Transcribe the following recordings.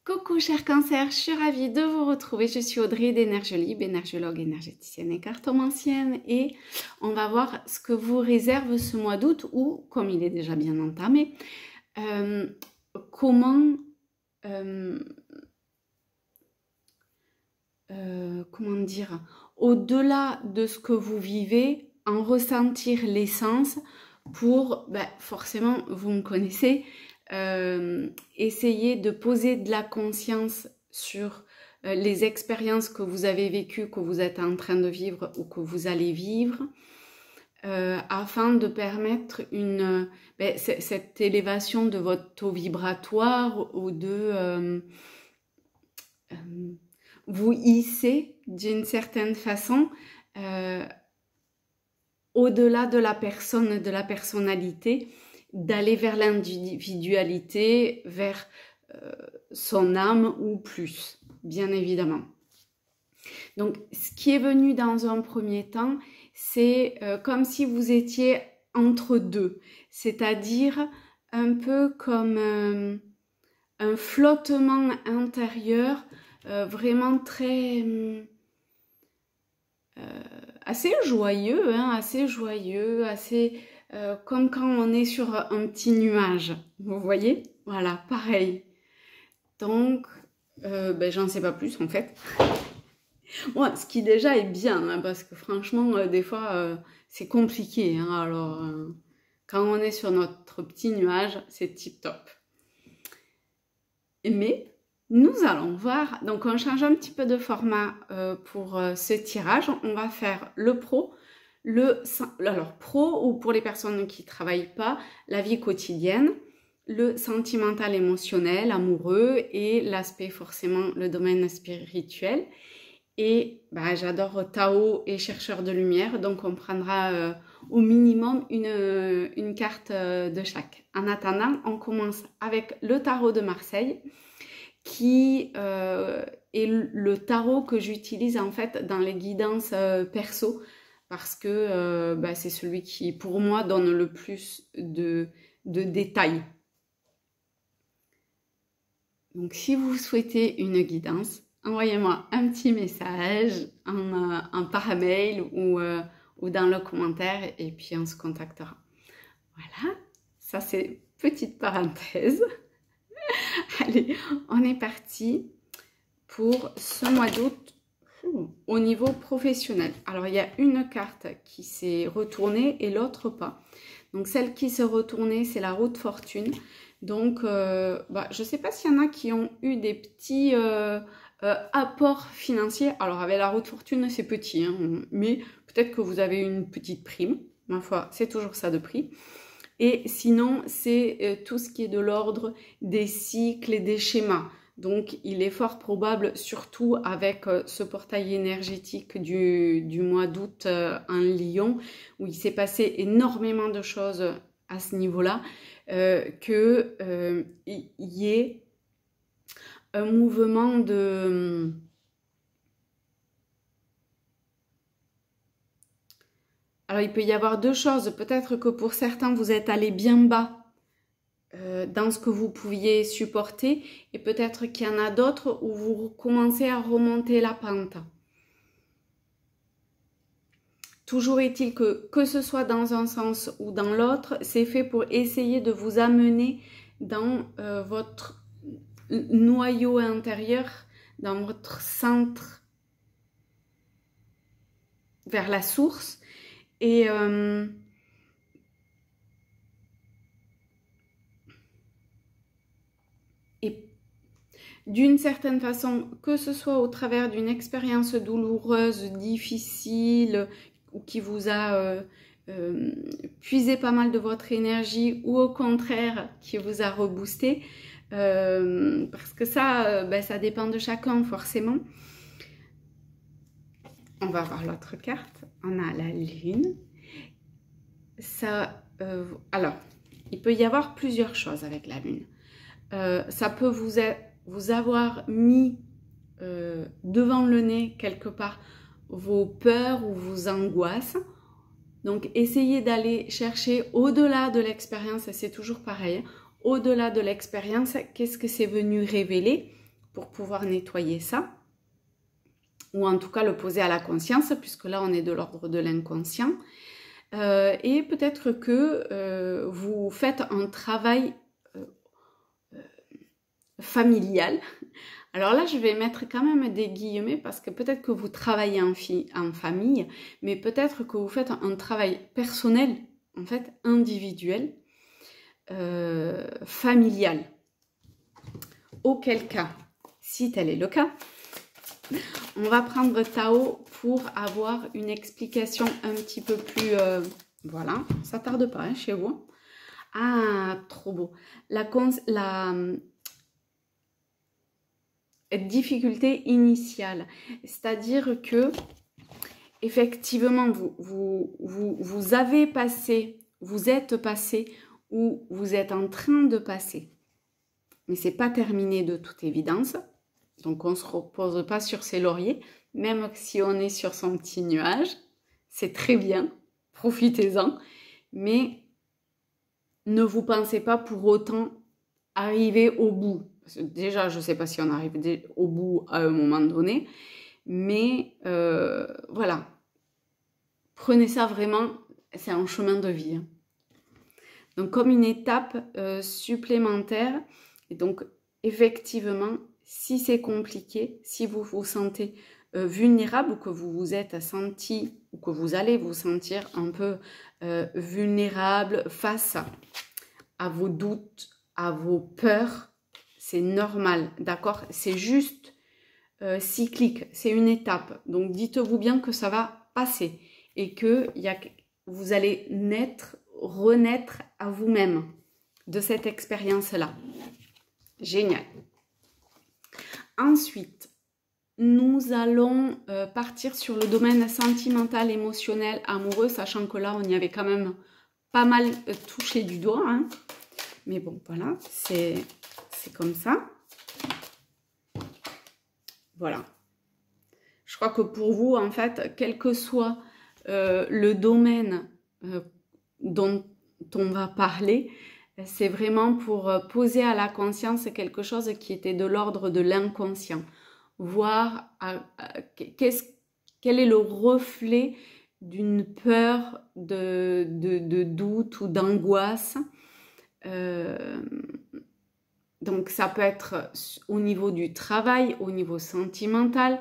Coucou cher cancer, je suis ravie de vous retrouver. Je suis Audrey d'Énergiolib, énergiologue, énergéticienne et cartomancienne, et on va voir ce que vous réserve ce mois d'août, ou comme il est déjà bien entamé, comment dire, au-delà de ce que vous vivez, en ressentir l'essence pour, forcément, vous me connaissez, essayer de poser de la conscience sur les expériences que vous avez vécues, que vous êtes en train de vivre ou que vous allez vivre, afin de permettre cette élévation de votre taux vibratoire ou de vous hisser d'une certaine façon au-delà de la personne, de la personnalité, d'aller vers l'individualité, vers son âme ou plus, bien évidemment. Donc, ce qui est venu dans un premier temps, c'est comme si vous étiez entre deux, c'est-à-dire un peu comme un flottement intérieur, vraiment très assez joyeux, assez comme quand on est sur un petit nuage, vous voyez? Voilà, pareil. Donc, j'en sais pas plus en fait. Bon, ce qui déjà est bien, hein, parce que franchement, des fois, c'est compliqué. Hein, alors, quand on est sur notre petit nuage, c'est tip top. Mais nous allons voir, donc on change un petit peu de format pour ce tirage. On va faire le pro, alors pro, ou pour les personnes qui ne travaillent pas, la vie quotidienne, le sentimental, émotionnel, amoureux, et l'aspect forcément le domaine spirituel. Et j'adore Tao et chercheur de lumière, donc on prendra au minimum une carte de chaque. En attendant, on commence avec le tarot de Marseille, qui est le tarot que j'utilise en fait dans les guidances perso, parce que c'est celui qui pour moi donne le plus de détails. Donc si vous souhaitez une guidance, envoyez-moi un petit message en par-mail ou dans le commentaire, et puis on se contactera. Voilà, ça c'est petite parenthèse. Allez, on est parti pour ce mois d'août au niveau professionnel. Alors, il y a une carte qui s'est retournée et l'autre pas. Donc, celle qui s'est retournée, c'est la roue de fortune. Donc, je ne sais pas s'il y en a qui ont eu des petits apports financiers. Alors, avec la roue de fortune, c'est petit, hein, mais peut-être que vous avez une petite prime. Ma foi, c'est toujours ça de prix. Et sinon, c'est tout ce qui est de l'ordre des cycles et des schémas. Donc, il est fort probable, surtout avec ce portail énergétique du mois d'août en Lion, où il s'est passé énormément de choses à ce niveau-là, qu'il y ait un mouvement de... Alors, il peut y avoir deux choses. Peut-être que pour certains, vous êtes allé bien bas dans ce que vous pouviez supporter, et peut-être qu'il y en a d'autres où vous commencez à remonter la pente. Toujours est-il que ce soit dans un sens ou dans l'autre, c'est fait pour essayer de vous amener dans votre noyau intérieur, dans votre centre, vers la source. Et d'une certaine façon, que ce soit au travers d'une expérience douloureuse, difficile, ou qui vous a puisé pas mal de votre énergie, ou au contraire, qui vous a reboosté, parce que ça, ça dépend de chacun forcément. On va voir l'autre carte. On a la lune. Ça, alors, il peut y avoir plusieurs choses avec la lune. Ça peut vous avoir mis devant le nez quelque part vos peurs ou vos angoisses. Donc, essayez d'aller chercher au-delà de l'expérience, c'est toujours pareil, au-delà de l'expérience, qu'est-ce que c'est venu révéler pour pouvoir nettoyer ça, ou en tout cas le poser à la conscience, puisque là on est de l'ordre de l'inconscient. Et peut-être que vous faites un travail familial. Alors là, je vais mettre quand même des guillemets parce que peut-être que vous travaillez en famille, mais peut-être que vous faites un travail personnel, en fait, individuel, familial. Auquel cas, si tel est le cas, on va prendre Tao pour avoir une explication un petit peu plus... voilà, ça tarde pas hein, chez vous. Ah, trop beau. La difficulté initiale, c'est-à-dire que effectivement vous avez passé, vous êtes passé ou vous êtes en train de passer, mais c'est pas terminé de toute évidence, donc on se repose pas sur ses lauriers, même si on est sur son petit nuage, c'est très bien, profitez-en, mais ne vous pensez pas pour autant arriver au bout. Parce que déjà, je ne sais pas si on arrive au bout à un moment donné, mais voilà. Prenez ça vraiment, c'est un chemin de vie. Hein. Donc, comme une étape supplémentaire. Et donc, effectivement, si c'est compliqué, si vous vous sentez vulnérable ou que vous vous êtes senti ou que vous allez vous sentir un peu vulnérable face à vos doutes, à vos peurs, c'est normal, d'accord? C'est juste cyclique, c'est une étape. Donc dites-vous bien que ça va passer et que vous allez renaître à vous-même de cette expérience-là. Génial. Ensuite, nous allons partir sur le domaine sentimental, émotionnel, amoureux, sachant que là, on y avait quand même pas mal touché du doigt. Hein. Mais bon, voilà, c'est comme ça. Voilà. Je crois que pour vous, en fait, quel que soit le domaine dont on va parler, c'est vraiment pour poser à la conscience quelque chose qui était de l'ordre de l'inconscient. Voir quel est le reflet d'une peur, de doute ou d'angoisse. Donc ça peut être au niveau du travail, au niveau sentimental,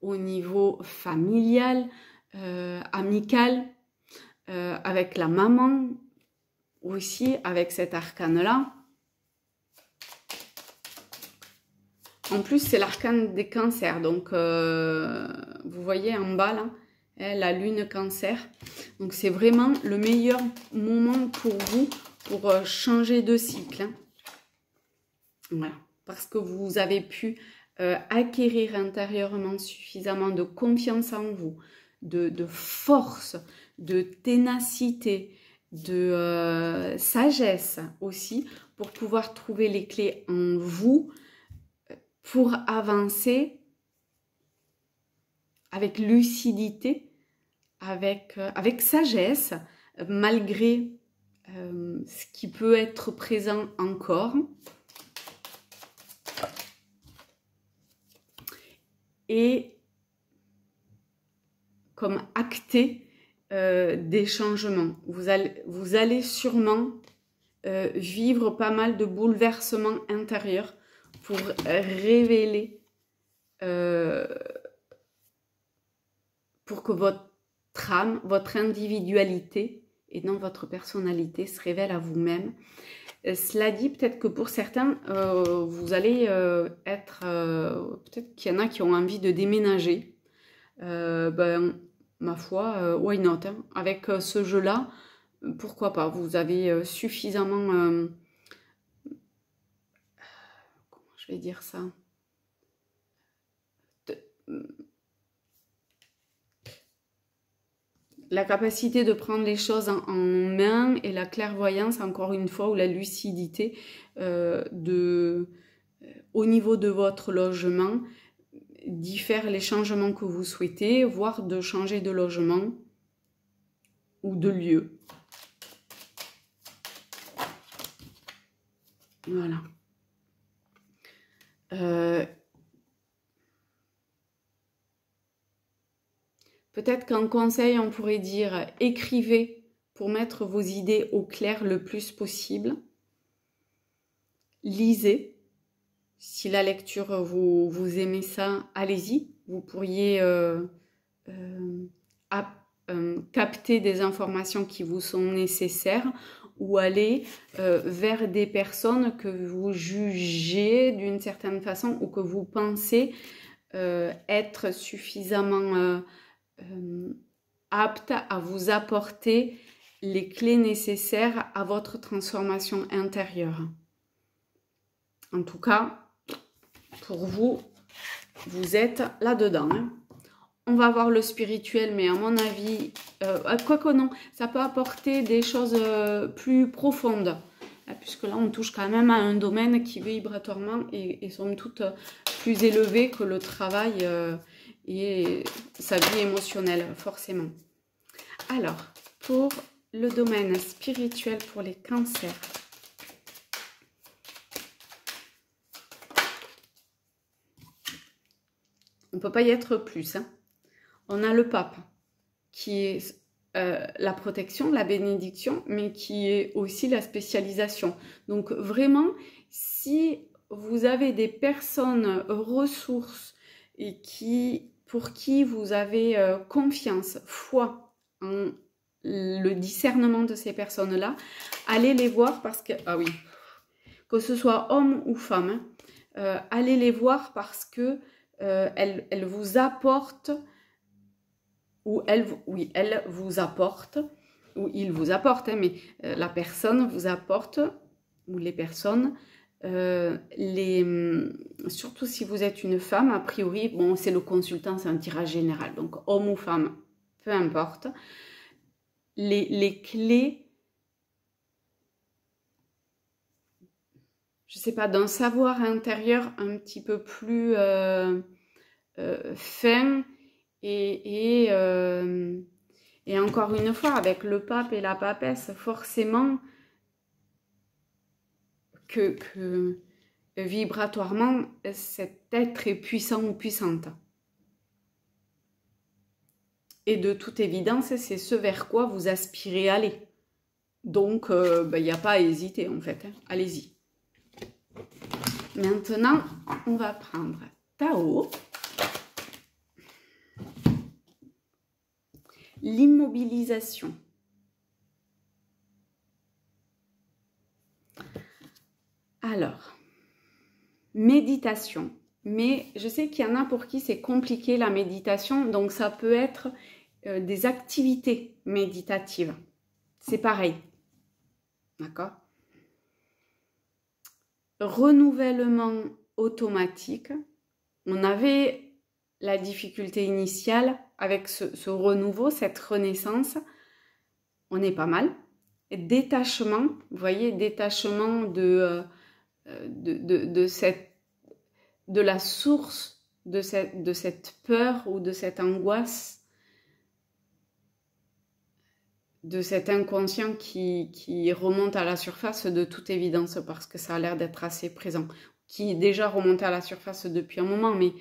au niveau familial, amical, avec la maman aussi, avec cet arcane-là. En plus, c'est l'arcane des cancers. Donc, vous voyez en bas, là, la lune cancer. Donc, c'est vraiment le meilleur moment pour vous pour changer de cycle. Hein. Voilà. Parce que vous avez pu acquérir intérieurement suffisamment de confiance en vous, de force, de ténacité, de sagesse aussi, pour pouvoir trouver les clés en vous, pour avancer avec lucidité, avec sagesse, malgré ce qui peut être présent encore. Et comme acter des changements. Vous allez sûrement vivre pas mal de bouleversements intérieurs pour révéler, pour que votre âme, votre individualité et non votre personnalité se révèle à vous-même. Cela dit, peut-être que pour certains, vous allez être... peut-être qu'il y en a qui ont envie de déménager. Ma foi, why not hein. Avec ce jeu-là, pourquoi pas. Vous avez suffisamment... comment je vais dire ça la capacité de prendre les choses en main et la clairvoyance, encore une fois, ou la lucidité au niveau de votre logement, d'y faire les changements que vous souhaitez, voire de changer de logement ou de lieu. Voilà. Peut-être qu'en conseil, on pourrait dire écrivez pour mettre vos idées au clair le plus possible. Lisez. Si la lecture, vous aimez ça, allez-y. Vous pourriez capter des informations qui vous sont nécessaires ou aller vers des personnes que vous jugez d'une certaine façon ou que vous pensez être suffisamment aptes à vous apporter les clés nécessaires à votre transformation intérieure. En tout cas, pour vous, vous êtes là-dedans. Hein. On va voir le spirituel, mais à mon avis, quoique non, ça peut apporter des choses plus profondes. Puisque là, on touche quand même à un domaine qui vibratoirement est somme toute plus élevé que le travail et sa vie émotionnelle, forcément. Alors, pour le domaine spirituel pour les cancers, on ne peut pas y être plus. Hein. On a le pape qui est la protection, la bénédiction, mais qui est aussi la spécialisation. Donc vraiment, si vous avez des personnes ressources et pour qui vous avez confiance, foi en le discernement de ces personnes-là, allez les voir parce que, ah oui, que ce soit homme ou femme, allez les voir parce que elles vous apportent, ou elle vous apporte, ou il vous apporte, hein, mais la personne vous apporte, ou les personnes, surtout si vous êtes une femme, a priori, bon, c'est le consultant, c'est un tirage général, donc homme ou femme, peu importe, les clés, je sais pas, d'un savoir intérieur un petit peu plus fin, et encore une fois, avec le pape et la papesse, forcément que vibratoirement, cet être est puissant ou puissante. Et de toute évidence, c'est ce vers quoi vous aspirez à aller. Donc, il n'y a pas à hésiter en fait. Hein. Allez-y. Maintenant, on va prendre Tao. L'immobilisation. Alors, méditation. Mais je sais qu'il y en a pour qui c'est compliqué la méditation, donc ça peut être des activités méditatives. C'est pareil. D'accord ? Renouvellement automatique. On avait la difficulté initiale avec ce renouveau, cette renaissance. On est pas mal. Détachement, vous voyez, détachement de la source de cette peur ou de cette angoisse, de cet inconscient qui remonte à la surface de toute évidence parce que ça a l'air d'être assez présent, qui est déjà remonté à la surface depuis un moment, mais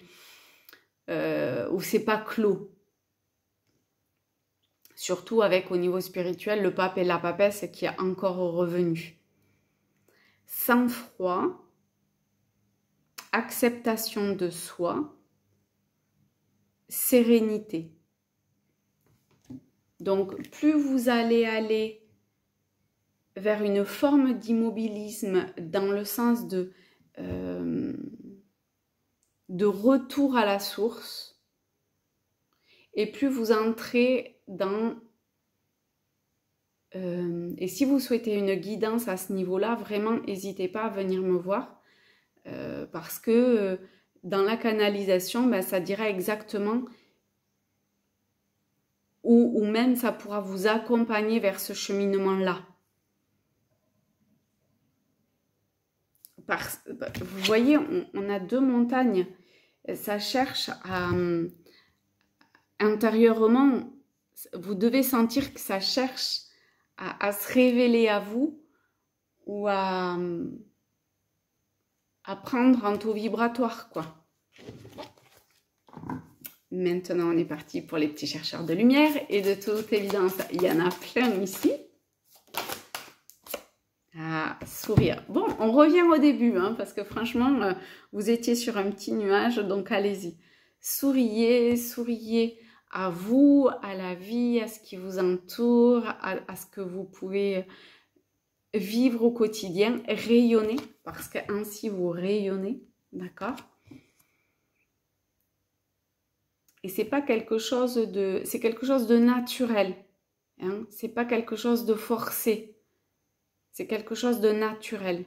où c'est pas clos. Surtout avec au niveau spirituel le pape et la papesse qui est encore revenu. Sang-froid, acceptation de soi, sérénité. Donc, plus vous allez aller vers une forme d'immobilisme dans le sens de retour à la source, et plus vous entrez dans... et si vous souhaitez une guidance à ce niveau-là, vraiment, n'hésitez pas à venir me voir, parce que dans la canalisation, ben, ça dira exactement... Ou même ça pourra vous accompagner vers ce cheminement-là. Vous voyez, on a deux montagnes. Ça cherche à... intérieurement, vous devez sentir que ça cherche à se révéler à vous ou à prendre un taux vibratoire, quoi. Maintenant, on est parti pour les petits chercheurs de lumière. Et de toute évidence, il y en a plein ici. Ah, sourire. Bon, on revient au début, hein, parce que franchement, vous étiez sur un petit nuage, donc allez-y. Souriez, souriez à vous, à la vie, à ce qui vous entoure, à ce que vous pouvez vivre au quotidien. Rayonnez, parce qu'ainsi vous rayonnez, d'accord ? Et c'est pas quelque chose de... C'est quelque chose de naturel. Hein, c'est pas quelque chose de forcé. C'est quelque chose de naturel.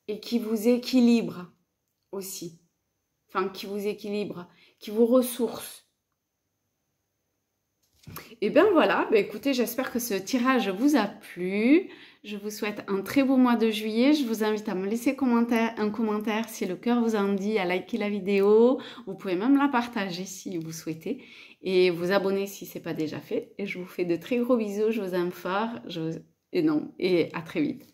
Et qui vous équilibre aussi. Enfin, qui vous équilibre, qui vous ressource. Et bien voilà, bah écoutez, j'espère que ce tirage vous a plu. Je vous souhaite un très beau mois de juillet. Je vous invite à me laisser un commentaire si le cœur vous en dit, à liker la vidéo. Vous pouvez même la partager si vous souhaitez. Et vous abonner si ce n'est pas déjà fait. Et je vous fais de très gros bisous. Je vous aime fort. Et à très vite.